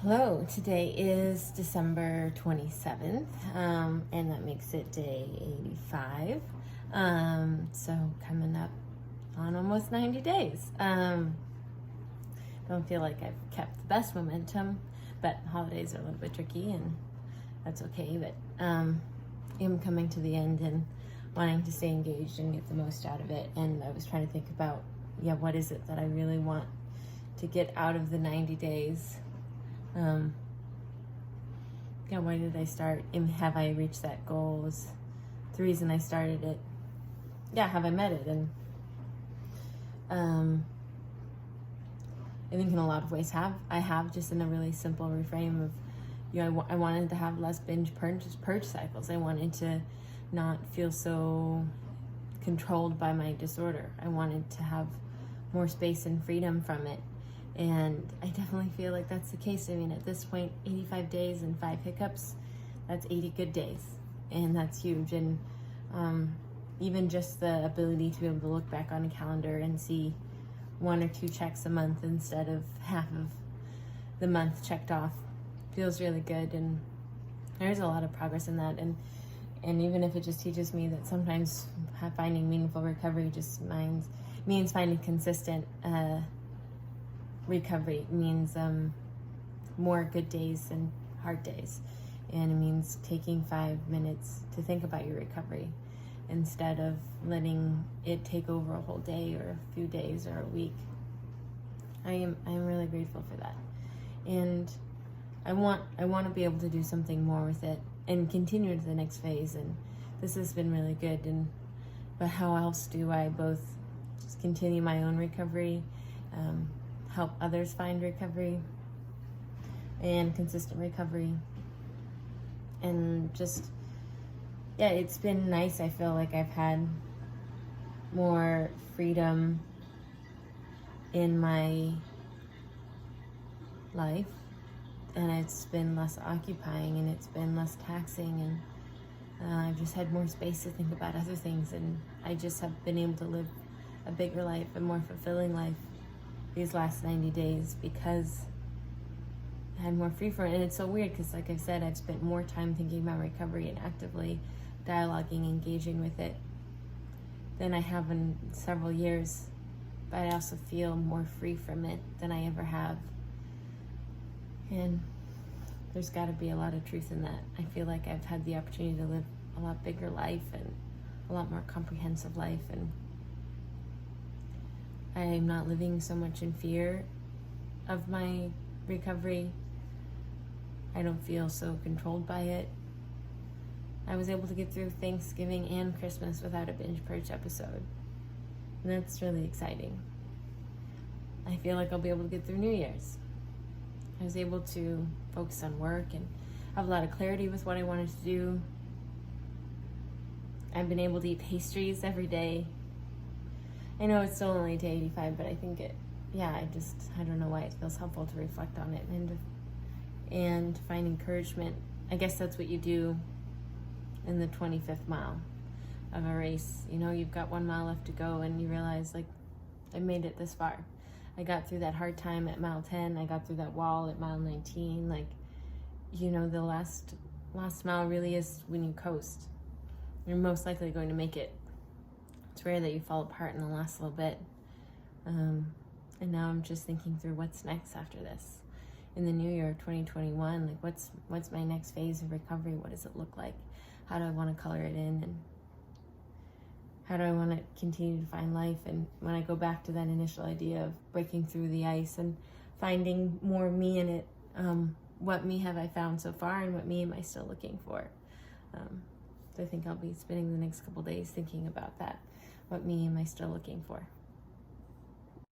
Hello, today is December 27th, and that makes it day 85. So coming up on almost 90 days. Don't feel like I've kept the best momentum, but holidays are a little bit tricky and that's okay, but I'm coming to the end and wanting to stay engaged and get the most out of it. And I was trying to think about, what is it that I really want to get out of the 90 days? Why did I start? Have I reached that goal? Was the reason I started it. Have I met it? And I think in a lot of ways I have, just in a really simple reframe of, I wanted to have less binge purge cycles. I wanted to not feel so controlled by my disorder. I wanted to have more space and freedom from it. And I definitely feel like that's the case. I mean, at this point, 85 days and 5 hiccups, that's 80 good days. And that's huge. And even just the ability to be able to look back on a calendar and see 1 or 2 checks a month instead of half of the month checked off feels really good. And there's a lot of progress in that. And even if it just teaches me that sometimes finding meaningful recovery just means finding consistent recovery, means more good days than hard days, and it means taking 5 minutes to think about your recovery instead of letting it take over a whole day or a few days or a week. I am really grateful for that, and I want to be able to do something more with it and continue to the next phase. And this has been really good. But how else do I both just continue my own recovery, help others find recovery and consistent recovery, and just, it's been nice. I feel like I've had more freedom in my life, and it's been less occupying, and it's been less taxing, and I've just had more space to think about other things, and I just have been able to live a bigger life, a more fulfilling life these last 90 days because I had more free for it. And it's so weird because, like I've said, I've spent more time thinking about recovery and actively dialoguing, engaging with it than I have in several years. But I also feel more free from it than I ever have. And there's got to be a lot of truth in that. I feel like I've had the opportunity to live a lot bigger life and a lot more comprehensive life, and I'm not living so much in fear of my recovery. I don't feel so controlled by it. I was able to get through Thanksgiving and Christmas without a binge purge episode, and that's really exciting. I feel like I'll be able to get through New Year's. I was able to focus on work and have a lot of clarity with what I wanted to do. I've been able to eat pastries every day. I know it's still only day 85, but I think I don't know why it feels helpful to reflect on it and find encouragement. I guess that's what you do in the 25th mile of a race. You've got 1 mile left to go, and you realize, I made it this far. I got through that hard time at mile 10. I got through that wall at mile 19. The last mile really is when you coast. You're most likely going to make it. It's rare that you fall apart in the last little bit. And now I'm just thinking through what's next after this. In the new year, 2021, what's my next phase of recovery? What does it look like? How do I want to color it in? And how do I want to continue to find life? And when I go back to that initial idea of breaking through the ice and finding more me in it, what me have I found so far, and what me am I still looking for? So I think I'll be spending the next couple days thinking about that. What me am I still looking for?